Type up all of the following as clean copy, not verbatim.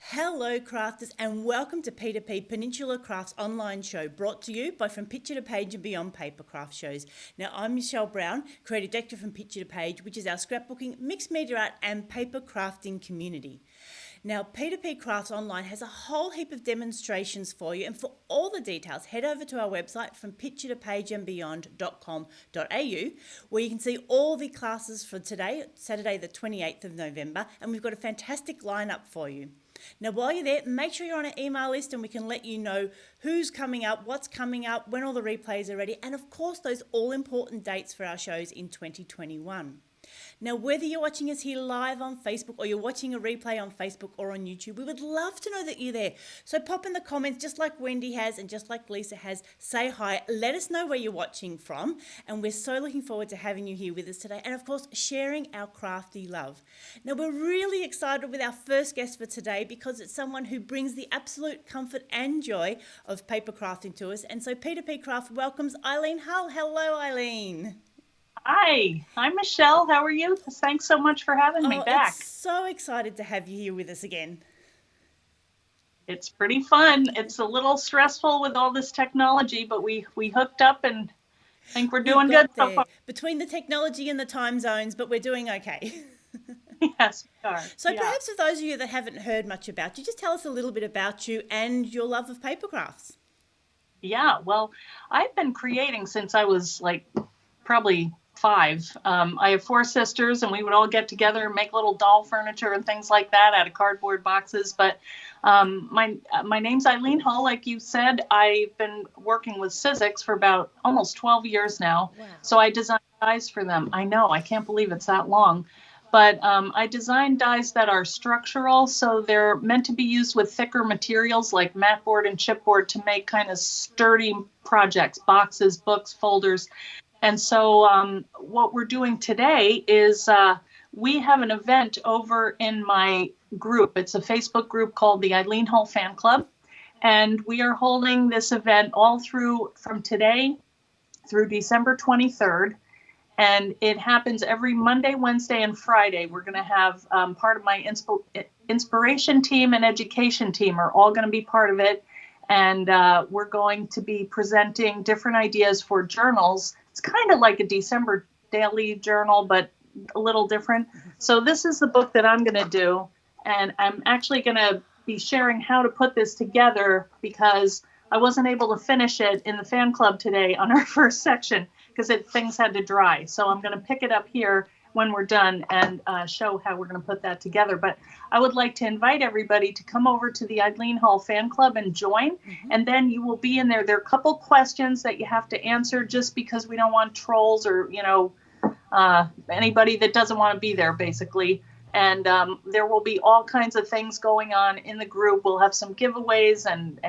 Hello, crafters, and welcome to P2P Peninsula Crafts online show brought to you by From Picture to Page and Beyond Papercraft shows. Now, I'm Michelle Brown, creative director from Picture to Page, which is our scrapbooking, mixed media art, and paper crafting community. Now, P2P Crafts Online has a whole heap of demonstrations for you, and for all the details, head over to our website from picturetopageandbeyond.com.au, where you can see all the classes for today, Saturday the 28th of November, and we've got a fantastic lineup for you. Now, while you're there, make sure you're on an email list and we can let you know who's coming up, what's coming up, when all the replays are ready, and of course, those all-important dates for our shows in 2021. Now, whether you're watching us here live on Facebook or you're watching a replay on Facebook or on YouTube, we would love to know that you're there. So pop in the comments, just like Wendy has and just like Lisa has, say hi, let us know where you're watching from. And we're so looking forward to having you here with us today. And of course, sharing our crafty love. Now, we're really excited with our first guest for today because it's someone who brings the absolute comfort and joy of paper crafting to us. And so P2P Craft welcomes Eileen Hull. Hello, Eileen. Hi, I'm Michelle. How are you? Thanks so much for having me back. It's so excited to have you here with us again. It's pretty fun. It's a little stressful with all this technology, but we hooked up and think we're doing good so far. Between the technology and the time zones, but we're doing okay. Yes, we are. So perhaps for those of you that haven't heard much about you, just tell us a little bit about you and your love of paper crafts. Yeah, well, I've been creating since I was probably 5. I have 4 sisters, and we would all get together and make little doll furniture and things like that out of cardboard boxes. But my name's Eileen Hull, like you said. I've been working with Sizzix for about almost 12 years now. Wow. So I design dies for them. I know, I can't believe it's that long. But I design dies that are structural, so they're meant to be used with thicker materials like mat board and chipboard to make kind of sturdy projects, boxes, books, folders. And so what we're doing today is we have an event over in my group. It's a Facebook group called the Eileen Hull Fan Club. And we are holding this event all through from today through December 23rd. And it happens every Monday, Wednesday, and Friday. We're going to have part of my inspiration team and education team are all going to be part of it. And we're going to be presenting different ideas for journals. It's kind of like a December daily journal, but a little different. So this is the book that I'm going to do. And I'm actually going to be sharing how to put this together because I wasn't able to finish it in the fan club today on our first section because things had to dry. So I'm going to pick it up here when we're done and show how we're going to put that together. But I would like to invite everybody to come over to the Eileen Hull Fan Club and join. And then you will be in there. There are a couple questions that you have to answer just because we don't want trolls or, anybody that doesn't want to be there, basically. And there will be all kinds of things going on in the group. We'll have some giveaways and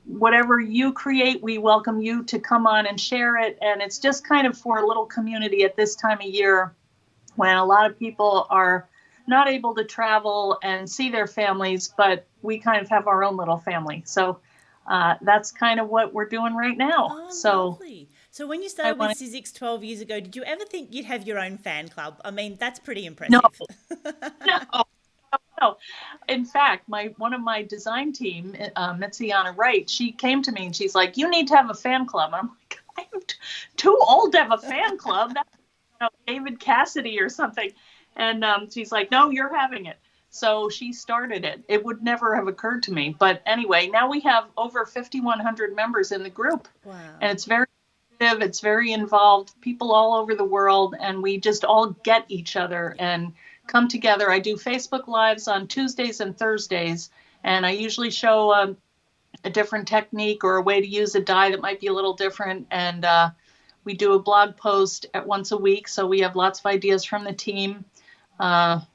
whatever you create, we welcome you to come on and share it. And it's just kind of for a little community at this time of year when a lot of people are not able to travel and see their families, but we kind of have our own little family. So that's kind of what we're doing right now. Lovely. So when you started with Sizzix 12 years ago, did you ever think you'd have your own fan club? I mean, that's pretty impressive. No. In fact, one of my design team, Mitziana Wright, she came to me and she's like, "You need to have a fan club." And I'm like, "I'm too old to have a fan club. That's David Cassidy or something." And she's like, "No, you're having it." So she started it. It would never have occurred to me. But anyway, now we have over 5,100 members in the group. Wow. And it's very active. It's very involved. People all over the world. And we just all get each other and come together. I do Facebook Lives on Tuesdays and Thursdays, and I usually show a different technique or a way to use a die that might be a little different. And we do a blog post once a week, so we have lots of ideas from the team, and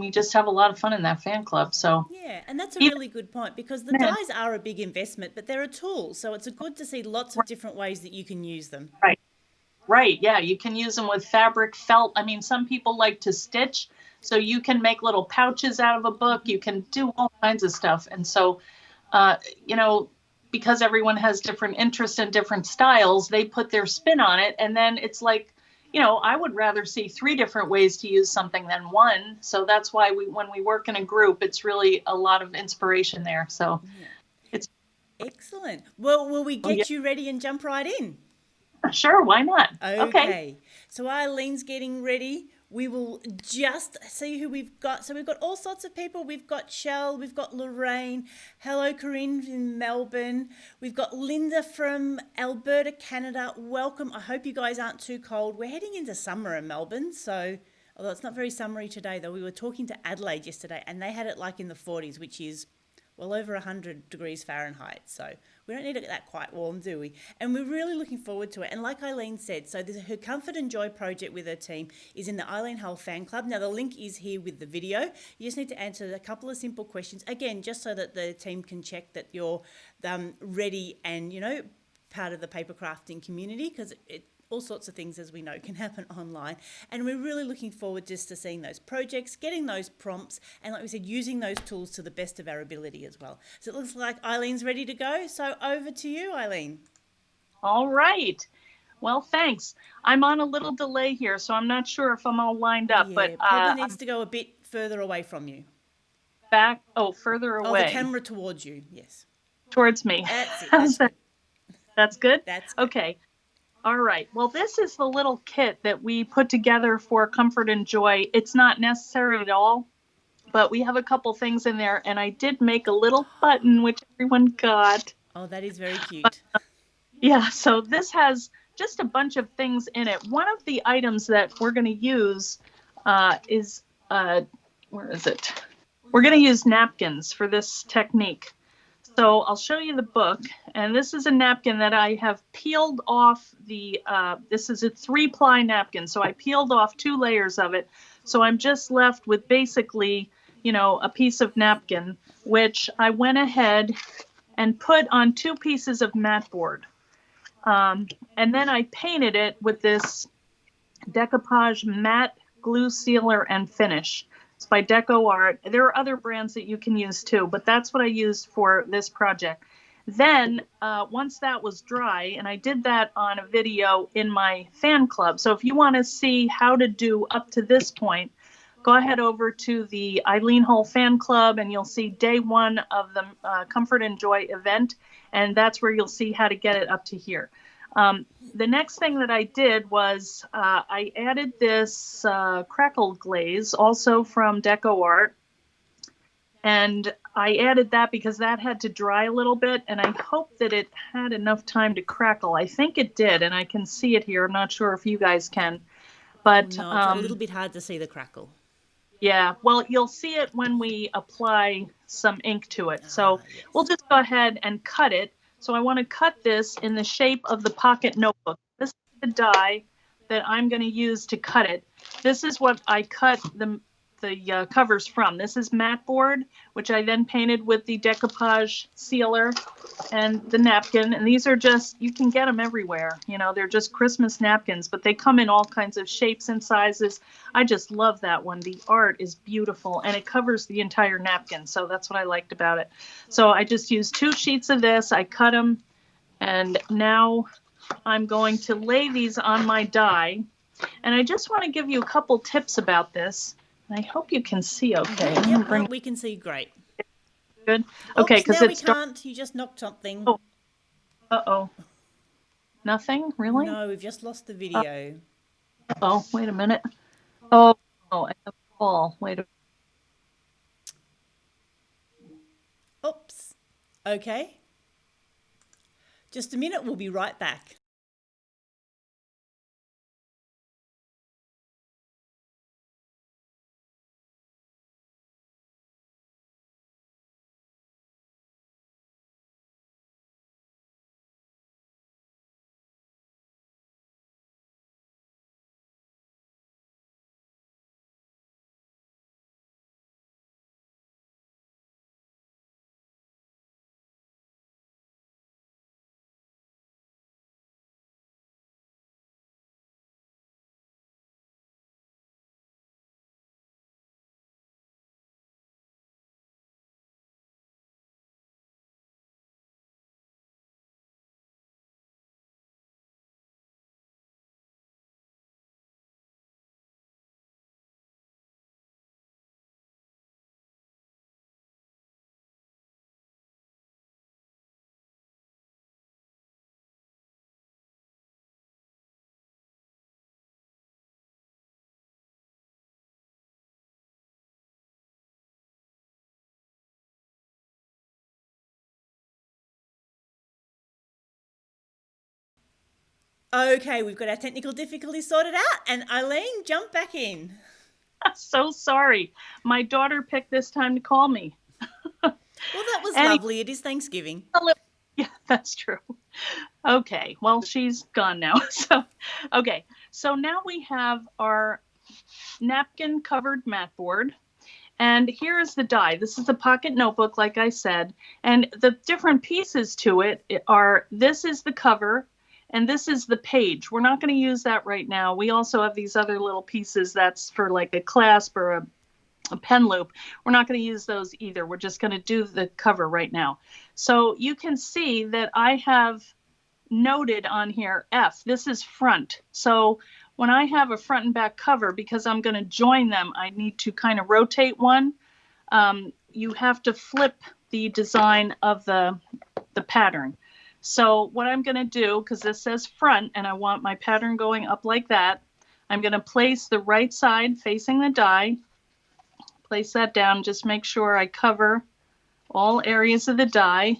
we just have a lot of fun in that fan club. So yeah, and that's a really good point because the dies are a big investment, but they're a tool, so it's good to see lots of different ways that you can use them. Right. Yeah, you can use them with fabric, felt. I mean, some people like to stitch. So you can make little pouches out of a book. You can do all kinds of stuff. And so, because everyone has different interests and different styles, they put their spin on it. And then it's like, I would rather see three different ways to use something than one. So that's why when we work in a group, it's really a lot of inspiration there. So Yeah. it's, Excellent. Well, will we oh, yeah, get you ready and jump right in? sure, why not? Okay. Okay. So Eileen's getting ready. We will just see who we've got. So we've got all sorts of people. We've got Shell, we've got Lorraine. Hello, Corinne from Melbourne. We've got Linda from Alberta, Canada. Welcome. I hope you guys aren't too cold. We're heading into summer in Melbourne, so although it's not very summery today, though, we were talking to Adelaide yesterday, and they had it like in the 40s, which is well over 100 degrees Fahrenheit. So we don't need it that quite warm, do we? And we're really looking forward to it. And like Eileen said, so her Comfort and Joy project with her team is in the Eileen Hull fan club. Now the link is here with the video. You just need to answer a couple of simple questions, again, just so that the team can check that you're ready and, part of the paper crafting community, because all sorts of things, as we know, can happen online. And we're really looking forward just to seeing those projects, getting those prompts, and like we said, using those tools to the best of our ability as well. So it looks like Eileen's ready to go. So over to you, Eileen. All right. Well, thanks. I'm on a little delay here, so I'm not sure if I'm all lined up, but Yeah, probably needs I'm to go a bit further away from you. back. Oh, further Oh, the away camera towards you. Yes. towards me. That's it. How's That's that? good. That's good? That's good. Okay. All right. Well, this is the little kit that we put together for Comfort and Joy. It's not necessary at all, but we have a couple things in there, and I did make a little button, which everyone got. Oh, that is very But cute. yeah, so this has just a bunch of things in it. One of the items that we're going to use is, where is it? We're going to use napkins for this technique. So I'll show you the book, and this is a napkin that I have peeled off this is a 3-ply napkin, so I peeled off 2 layers of it. So I'm just left with basically, a piece of napkin, which I went ahead and put on 2 pieces of mat board. And then I painted it with this decoupage matte glue sealer and finish. It's by Deco Art. There are other brands that you can use too, but that's what I used for this project. Then once that was dry, and I did that on a video in my fan club. So if you want to see how to do up to this point, go ahead over to the Eileen Hull fan club and you'll see day 1 of the Comfort and Joy event. And that's where you'll see how to get it up to here. The next thing that I did was I added this Crackle Glaze, also from Deco Art. And I added that because that had to dry a little bit, and I hope that it had enough time to crackle. I think it did, and I can see it here. I'm not sure if you guys can. But No, it's a little bit hard to see the crackle. yeah, well, you'll see it when we apply some ink to it. So Ah, we'll yes. just go ahead and cut it. So I want to cut this in the shape of the pocket notebook. This is the die that I'm going to use to cut it. This is what I cut the covers from. This is mat board, which I then painted with the decoupage sealer and the napkin. And these are just, you can get them everywhere. They're just Christmas napkins, but they come in all kinds of shapes and sizes. I just love that one. The art is beautiful and it covers the entire napkin. So that's what I liked about it. So I just used 2 sheets of this. I cut them, and now I'm going to lay these on my die. And I just want to give you a couple tips about this. I hope you can see okay. I'm Yep, gonna no, bring we can see great. good. Okay, Oops, because now we it's dark. can't. You just knocked something. Oh, uh-oh. Nothing? Really? No, we've just lost the video. Oh, wait a minute. Oh, I have a call. Wait a Oops. Okay. Just a minute, we'll be right back. Okay, we've got our technical difficulties sorted out, and Eileen, jump back in. So sorry. My daughter picked this time to call me. Well, that was Anyway, lovely. It is Thanksgiving. yeah, that's true. Okay, well, she's gone now. So now we have our napkin covered mat board. And here is the die. This is a pocket notebook, like I said. And the different pieces to it are, this is the cover and this is the page. We're not going to use that right now. We also have these other little pieces that's for like a clasp or a pen loop. We're not going to use those either. We're just going to do the cover right now. So you can see that I have noted on here F. This is front. So when I have a front and back cover, because I'm going to join them, I need to kind of rotate one. You have to flip the design of the pattern. So what I'm going to do, because this says front and I want my pattern going up like that, I'm going to place the right side facing the die, place that down, just make sure I cover all areas of the die.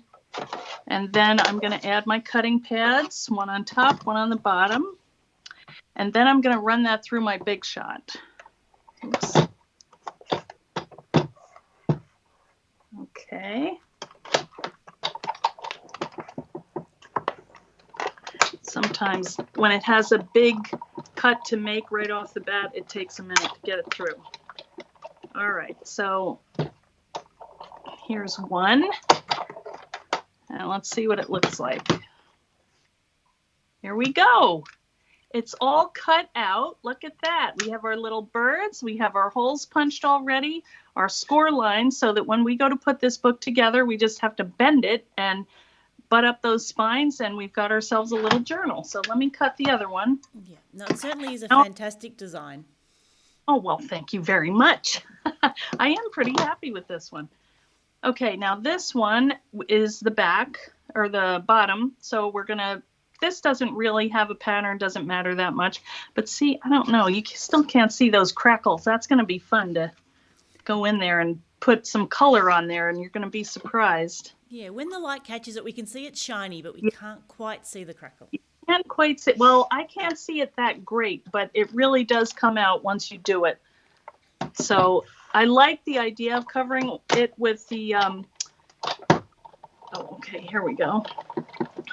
And then I'm going to add my cutting pads, one on top, one on the bottom. And then I'm going to run that through my Big Shot. Oops. Okay. Sometimes when it has a big cut to make right off the bat, it takes a minute to get it through. All right, so here's one. And let's see what it looks like. Here we go. It's all cut out. Look at that. We have our little birds. We have our holes punched already, our score lines, so that when we go to put this book together, we just have to bend it and butt up those spines, and we've got ourselves a little journal. So let me cut the other one. Yeah, no, it certainly is a fantastic design. Oh, well, thank you very much. I am pretty happy with this one. Okay, now this one is the back or the bottom. So we're going to, this doesn't really have a pattern, doesn't matter that much. But see, I don't know, you still can't see those crackles. That's going to be fun to go in there and put some color on there, and you're going to be surprised. Yeah, when the light catches it, we can see it's shiny, but we can't quite see the crackle. You can't quite see, well, I can't see it that great, but it really does come out once you do it. So I like the idea of covering it with the, oh, okay, here we go.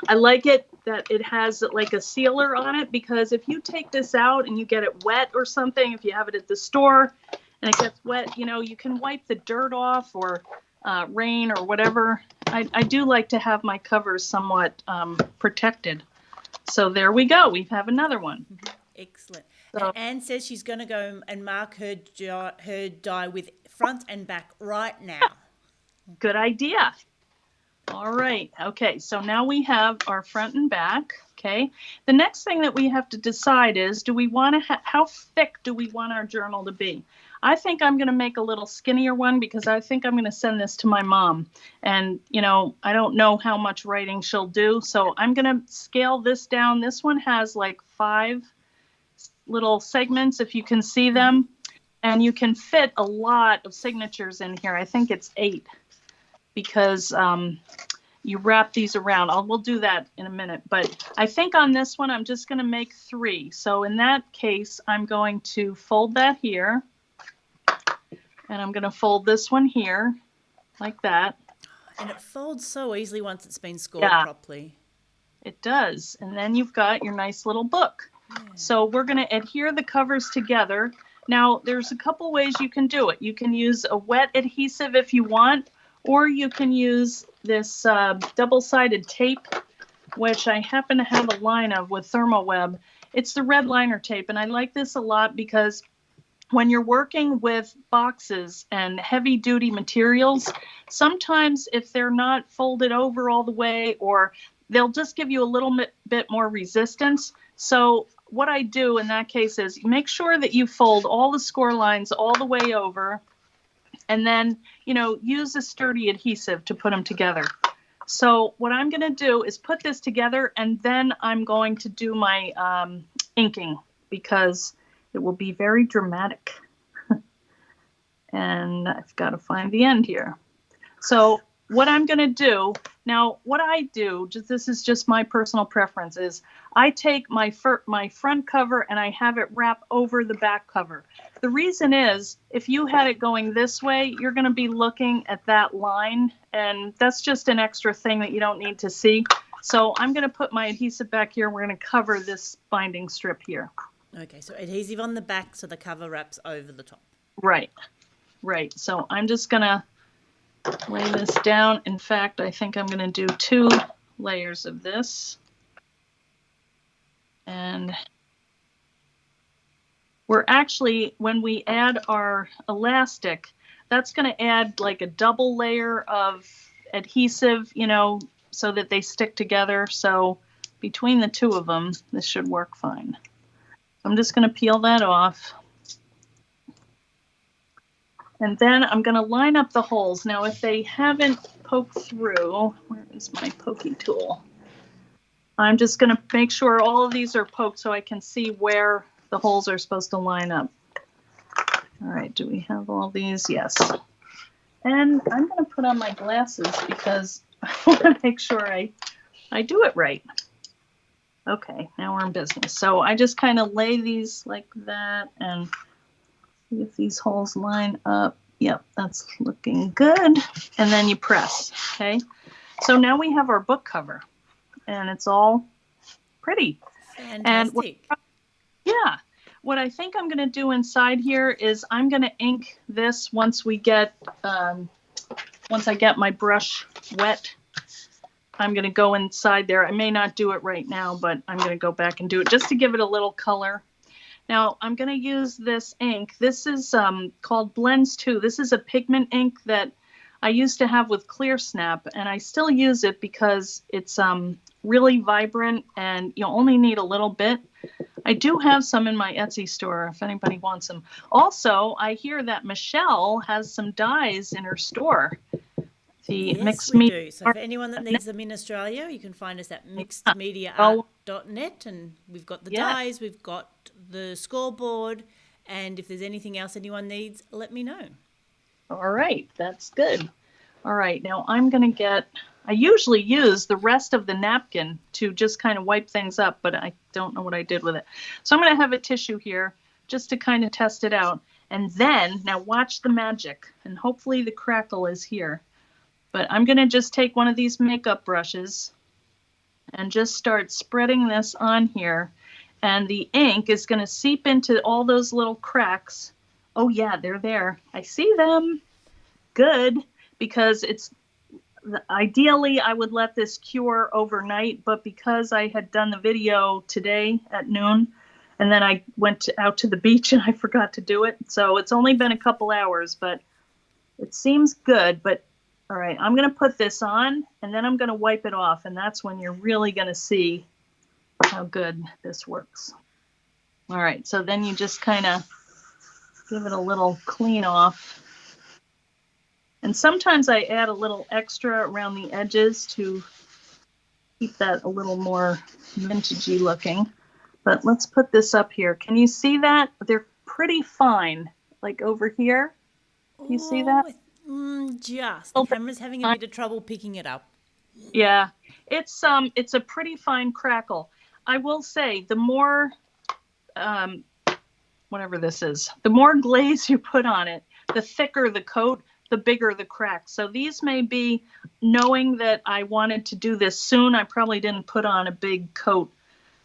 I like it that it has like a sealer on it, because if you take this out and you get it wet or something, if you have it at the store and it gets wet, you know, you can wipe the dirt off or rain or whatever. I do like to have my covers somewhat protected. So there we go. We have another one. Excellent. So, and Anne says she's going to go and mark her die with front and back right now. good idea. All right. Okay. So now we have our front and back. Okay. The next thing that we have to decide is, do we want to how thick do we want our journal to be? I think I'm going to make a little skinnier one, because I think I'm going to send this to my mom. And, you know, I don't know how much writing she'll do. So I'm going to scale this down. This one has like 5 little segments, if you can see them. And you can fit a lot of signatures in here. I think it's 8, because you wrap these around. We'll do that in a minute. But I think on this one, I'm just going to make 3. So in that case, I'm going to fold that here. And I'm going to fold this one here, like that. And it folds so easily once it's been scored properly. It does. And then you've got your nice little book. Yeah. So we're going to adhere the covers together. Now, there's a couple ways you can do it. You can use a wet adhesive if you want, or you can use this double-sided tape, which I happen to have a line of with Thermoweb. It's the red liner tape, and I like this a lot because when you're working with boxes and heavy-duty materials, sometimes if they're not folded over all the way, or they'll just give you a little bit more resistance. So what I do in that case is make sure that you fold all the score lines all the way over, and then, you know, use a sturdy adhesive to put them together. So what I'm going to do is put this together, and then I'm going to do my inking, because it will be very dramatic. And I've got to find the end here. So what I'm going to do now, what I do, this is just my personal preference, is I take my front cover and I have it wrap over the back cover. The reason is, if you had it going this way, you're going to be looking at that line, and that's just an extra thing that you don't need to see. So I'm going to put my adhesive back here. We're going to cover this binding strip here. Okay, so adhesive on the back so the cover wraps over the top. Right, right. So I'm just going to lay this down. In fact, I think I'm going to do 2 layers of this. And we're actually, when we add our elastic, that's going to add like a double layer of adhesive, you know, so that they stick together. So between the 2 of them, this should work fine. I'm just going to peel that off. And then I'm going to line up the holes. Now, if they haven't poked through, where is my pokey tool? I'm just going to make sure all of these are poked so I can see where the holes are supposed to line up. All right, do we have all these? Yes. And I'm going to put on my glasses because I want to make sure I do it right. Okay, now we're in business. So I just kind of lay these like that and see if these holes line up. Yep, that's looking good. And then you press, okay? So now we have our book cover, and it's all pretty. Fantastic. And what I think I'm going to do inside here is I'm going to ink this once I get my brush wet. I'm going to go inside there. I may not do it right now, but I'm going to go back and do it just to give it a little color. Now, I'm going to use this ink. This is called Blends 2. This is a pigment ink that I used to have with Clear Snap, and I still use it because it's really vibrant and you only need a little bit. I do have some in my Etsy store if anybody wants them. Also, I hear that Michelle has some dyes in her store. Yes, we do. So for anyone that needs them in Australia, you can find us at mixedmediaart.net, and we've got the dyes, we've got the scoreboard, and if there's anything else anyone needs, let me know. All right, that's good. All right, now I'm going to I usually use the rest of the napkin to just kind of wipe things up, but I don't know what I did with it. So I'm going to have a tissue here just to kind of test it out. And then, now watch the magic, and hopefully the crackle is here. But I'm going to just take one of these makeup brushes and just start spreading this on here. And the ink is going to seep into all those little cracks. Oh yeah, they're there. I see them. Good, because ideally I would let this cure overnight, but because I had done the video today at noon, and then I went out to the beach and I forgot to do it. So it's only been a couple hours, but it seems good. But all right, I'm going to put this on, and then I'm going to wipe it off, and that's when you're really going to see how good this works. All right, so then you just kind of give it a little clean off. And sometimes I add a little extra around the edges to keep that a little more vintagey looking. But let's put this up here. Can you see that? They're pretty fine, like over here. Can you see that? Just. The camera's having a bit of trouble picking it up. Yeah, it's a pretty fine crackle. I will say, the more, whatever this is, the more glaze you put on it, the thicker the coat, the bigger the crack. So these may be, knowing that I wanted to do this soon, I probably didn't put on a big coat,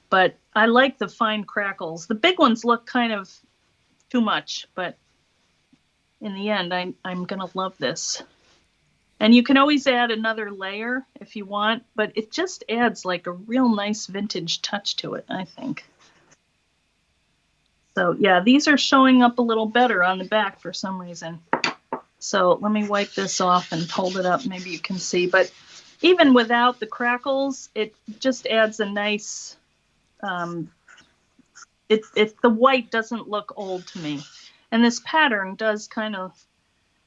but I like the fine crackles. The big ones look kind of too much, but in the end, I'm going to love this. And you can always add another layer if you want, but it just adds like a real nice vintage touch to it, I think. So yeah, these are showing up a little better on the back for some reason. So let me wipe this off and hold it up. Maybe you can see, but even without the crackles, it just adds a nice, the white doesn't look old to me. And this pattern does kind of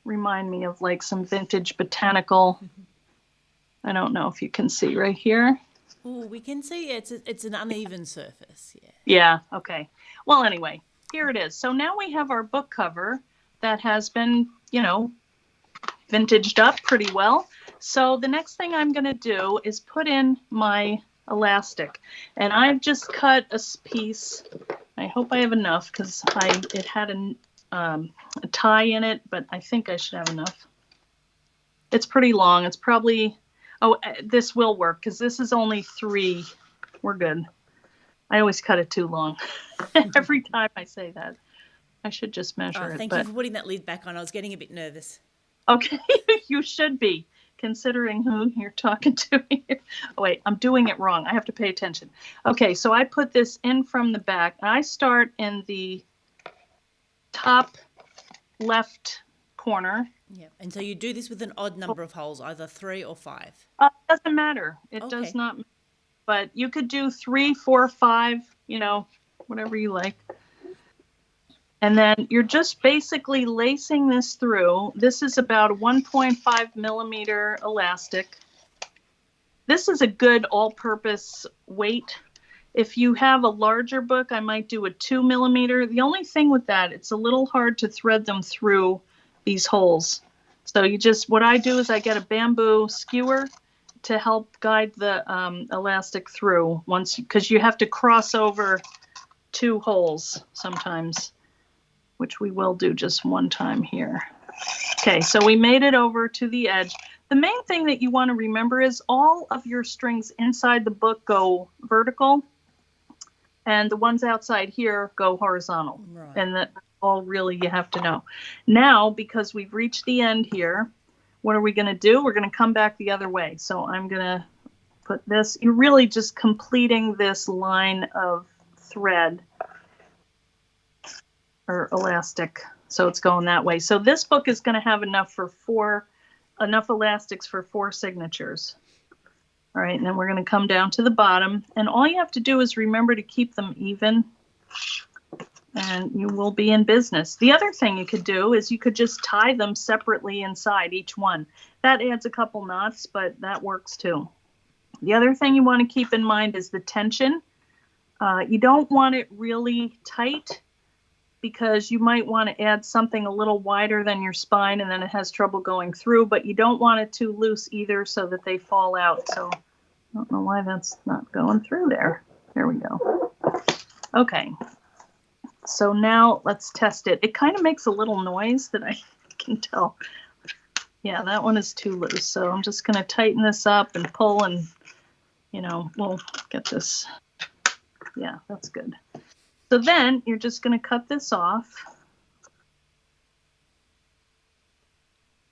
remind me of like some vintage botanical. I don't know if you can see right here. Oh, we can see it's an uneven surface. Yeah. Yeah. Okay. Well, anyway, here it is. So now we have our book cover that has been, vintaged up pretty well. So the next thing I'm going to do is put in my elastic, and I've just cut a piece. I hope I have enough because it had a tie in it, but I think I should have enough. It's pretty long. It's probably, this will work because this is only 3. We're good. I always cut it too long. Every time I say that. I should just measure it. Thank you for putting that lid back on. I was getting a bit nervous. Okay, you should be, considering who you're talking to here. Oh, wait, I'm doing it wrong. I have to pay attention. Okay, so I put this in from the back. I start in the top left corner. Yeah, and so you do this with an odd number of holes, either 3 or 5. Doesn't matter. It does not. But you could do 3, 4, 5. Whatever you like. And then you're just basically lacing this through. This is about a 1.5 millimeter elastic. This is a good all-purpose weight. If you have a larger book, I might do a 2 millimeter. The only thing with that, it's a little hard to thread them through these holes. So what I do is I get a bamboo skewer to help guide the elastic through because you have to cross over 2 holes sometimes, which we will do just one time here. Okay, so we made it over to the edge. The main thing that you want to remember is all of your strings inside the book go vertical, and the ones outside here go horizontal. Right. And that's all really you have to know. Now, because we've reached the end here, what are we going to do? We're going to come back the other way. So I'm going to put this, you're really just completing this line of thread or elastic, so it's going that way. So this book is going to have enough elastics for 4 signatures. All right, and then we're going to come down to the bottom, and all you have to do is remember to keep them even, and you will be in business. The other thing you could do is you could just tie them separately inside each one. That adds a couple knots, but that works too. The other thing you want to keep in mind is the tension. You don't want it really tight, because you might want to add something a little wider than your spine and then it has trouble going through, but you don't want it too loose either so that they fall out. So I don't know why that's not going through there. There we go. Okay. So now let's test it. It kind of makes a little noise that I can tell. Yeah, that one is too loose. So I'm just going to tighten this up and pull and, we'll get this. Yeah, that's good. So then you're just going to cut this off.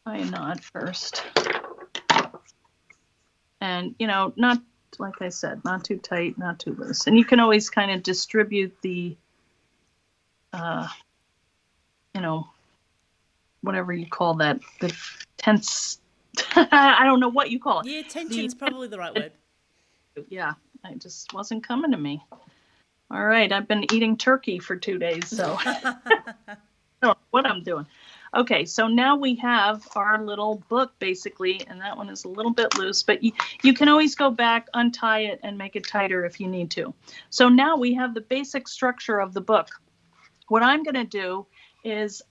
Tie a knot first. And, not, like I said, not too tight, not too loose. And you can always kind of distribute the, whatever you call that, the tense, I don't know what you call it. Yeah, tension's probably the right word. Yeah, it just wasn't coming to me. All right, I've been eating turkey for 2 days, so I don't know what I'm doing. Okay, so now we have our little book, basically, and that one is a little bit loose, but you can always go back, untie it, and make it tighter if you need to. So now we have the basic structure of the book. What I'm going to do is,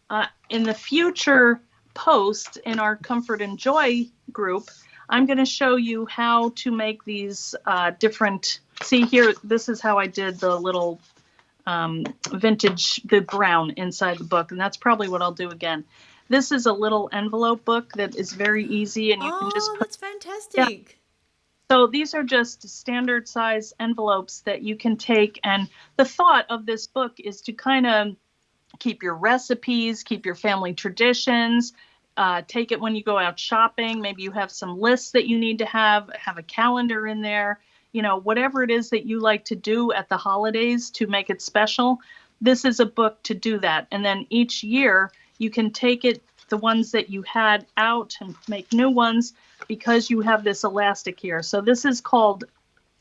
in the future post in our Comfort and Joy group, I'm going to show you how to make these different. See here, this is how I did the little the brown inside the book, and that's probably what I'll do again. This is a little envelope book that is very easy, and you can just that's fantastic. Yeah. So these are just standard size envelopes that you can take, and the thought of this book is to kind of keep your recipes, keep your family traditions, take it when you go out shopping. Maybe you have some lists that you need to have a calendar in there. Whatever it is that you like to do at the holidays to make it special, this is a book to do that. And then each year you can take the ones that you had out and make new ones because you have this elastic here. So this is called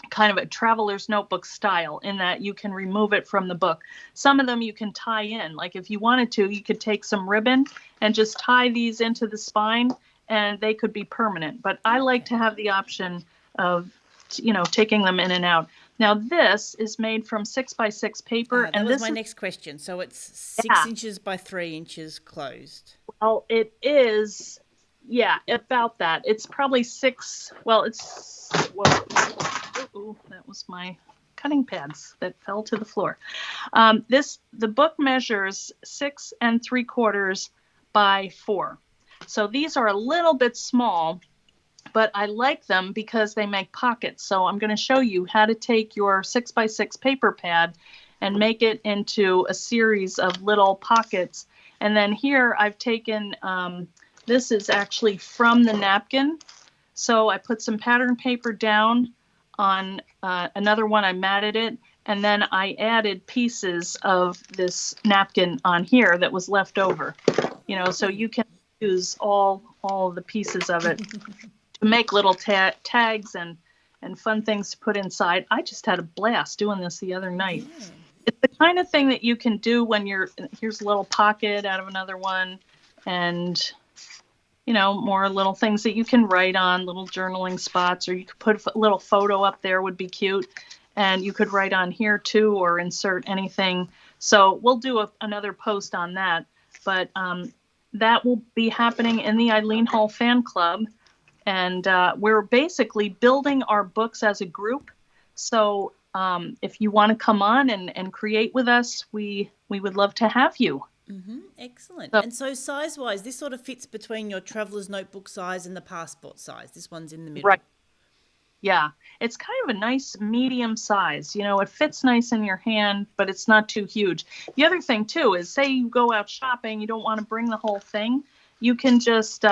kind of a traveler's notebook style in that you can remove it from the book. Some of them you can tie in. Like if you wanted to, you could take some ribbon and just tie these into the spine and they could be permanent. But I like to have the option of taking them in and out. Now this is made from 6x6 paper. That was my next question. So it's 6 inches by 3 inches closed. Well, it is, Yeah, about that. It's probably 6. Well, it's. Whoa. Ooh, that was my cutting pads that fell to the floor. The book measures 6 3/4 by 4. So these are a little bit small, but I like them because they make pockets. So I'm going to show you how to take your 6 by 6 paper pad and make it into a series of little pockets. And then here I've taken, this is actually from the napkin. So I put some pattern paper down on another one, I matted it, and then I added pieces of this napkin on here that was left over. So you can use all of the pieces of it to make little tags and fun things to put inside. I just had a blast doing this the other night. Yeah. It's the kind of thing that you can do when here's a little pocket out of another one, and more little things that you can write on, little journaling spots, or you could put a little photo up there would be cute. And you could write on here too, or insert anything. So we'll do another post on that. But that will be happening in the Eileen Hull fan club. And we're basically building our books as a group. So if you want to come on and create with us, we would love to have you. Excellent. So, and so size-wise, this sort of fits between your traveler's notebook size and the passport size. This one's in the middle. right. Yeah, it's kind of a nice medium size. It fits nice in your hand, but it's not too huge. The other thing too is, say you go out shopping, you don't want to bring the whole thing. You can just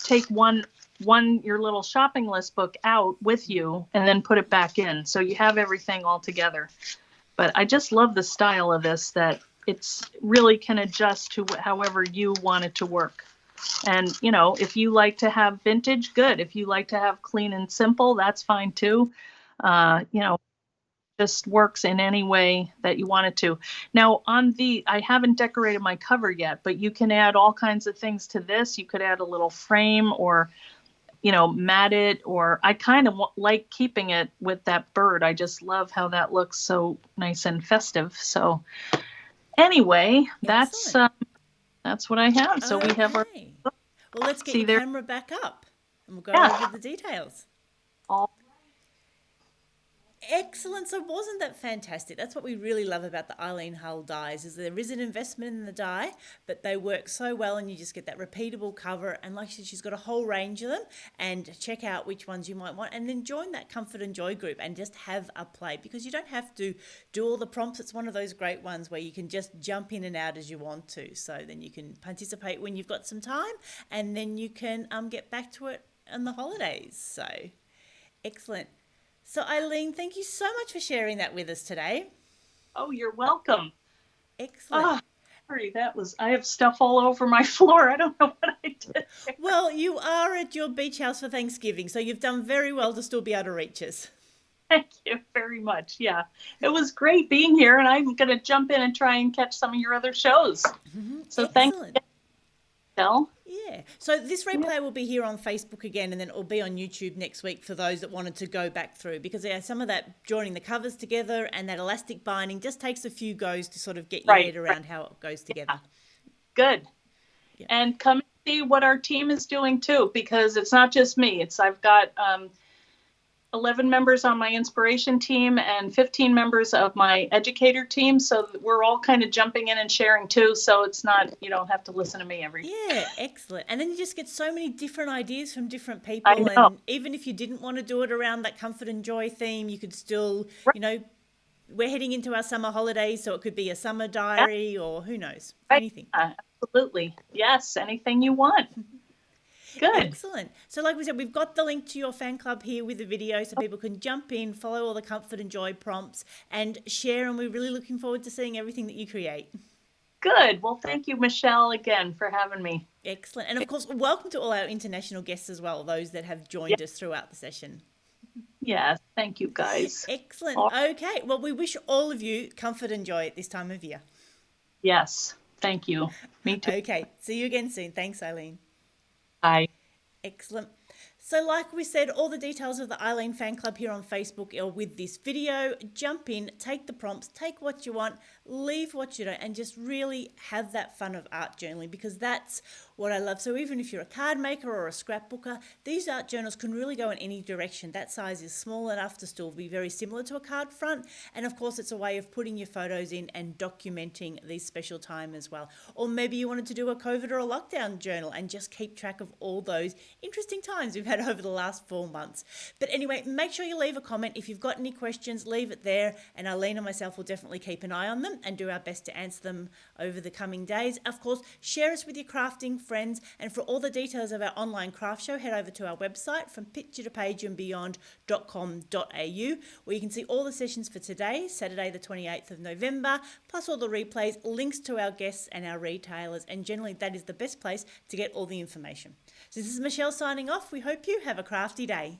take your little shopping list book out with you and then put it back in. So you have everything all together. But I just love the style of this, that it's really can adjust to however you want it to work. And, if you like to have vintage, good. If you like to have clean and simple, that's fine too. Just works in any way that you want it to. Now, I haven't decorated my cover yet, but you can add all kinds of things to this. You could add a little frame, or, mat it, or I kind of like keeping it with that bird. I just love how that looks so nice and festive. So anyway, that's what I have. So we have our. Well, let's get See your there. camera back up and we'll go Yeah. over the details. All Excellent. So wasn't that fantastic? That's what we really love about the Eileen Hull dies, is there is an investment in the die, but they work so well and you just get that repeatable cover. And like she said, she's got a whole range of them, and check out which ones you might want, and then join that Comfort and Joy group and just have a play, because you don't have to do all the prompts. It's one of those great ones where you can just jump in and out as you want to. So then you can participate when you've got some time, and then you can get back to it on the holidays. So excellent. So Eileen, thank you so much for sharing that with us today. Oh, you're welcome. Excellent. Sorry, I have stuff all over my floor. I don't know what I did. Well, you are at your beach house for Thanksgiving, so you've done very well to still be able to reach us. Thank you very much. Yeah, it was great being here, and I'm going to jump in and try and catch some of your other shows. So thank you, Michelle. Yeah. So this replay will be here on Facebook again, and then it will be on YouTube next week for those that wanted to go back through, because some of that joining the covers together and that elastic binding just takes a few goes to sort of get your head around how it goes together. Good. Yeah. And come and see what our team is doing too, because it's not just me. I've got 11 members on my inspiration team and 15 members of my educator team. So we're all kind of jumping in and sharing too. So it's not, you don't have to listen to me every. Yeah, excellent. And then you just get so many different ideas from different people. I know. And even if you didn't want to do it around that Comfort and Joy theme, you could still, we're heading into our summer holidays, so it could be a summer diary or who knows, anything. Absolutely. Yes, anything you want. Good. Excellent. So like we said, we've got the link to your fan club here with the video, so people can jump in, follow all the Comfort and Joy prompts and share, and we're really looking forward to seeing everything that you create. Good. Well, thank you, Michelle, again for having me. Excellent. And of course, welcome to all our international guests as well, those that have joined us throughout the session. Yes, thank you guys. Excellent. Okay. Well, we wish all of you comfort and joy at this time of year. Yes. Thank you. Me too. Okay. See you again soon. Thanks, Eileen. Bye. Excellent. So like we said, all the details of the Eileen Fan Club here on Facebook are with this video. Jump in, take the prompts, take what you want, leave what you don't, and just really have that fun of art journaling, because that's what I love. So even if you're a card maker or a scrapbooker, these art journals can really go in any direction. That size is small enough to still be very similar to a card front. And of course, it's a way of putting your photos in and documenting these special time as well. Or maybe you wanted to do a COVID or a lockdown journal and just keep track of all those interesting times we've had over the last 4 months. But anyway, make sure you leave a comment. If you've got any questions, leave it there, and Eileen and myself will definitely keep an eye on them and do our best to answer them over the coming days. Of course, share us with your crafting friends, and for all the details of our online craft show, head over to our website from picturetopageandbeyond.com.au, where you can see all the sessions for today, Saturday the 28th of November, plus all the replays, links to our guests and our retailers, and generally that is the best place to get all the information. So this is Michelle signing off. We hope you have a crafty day.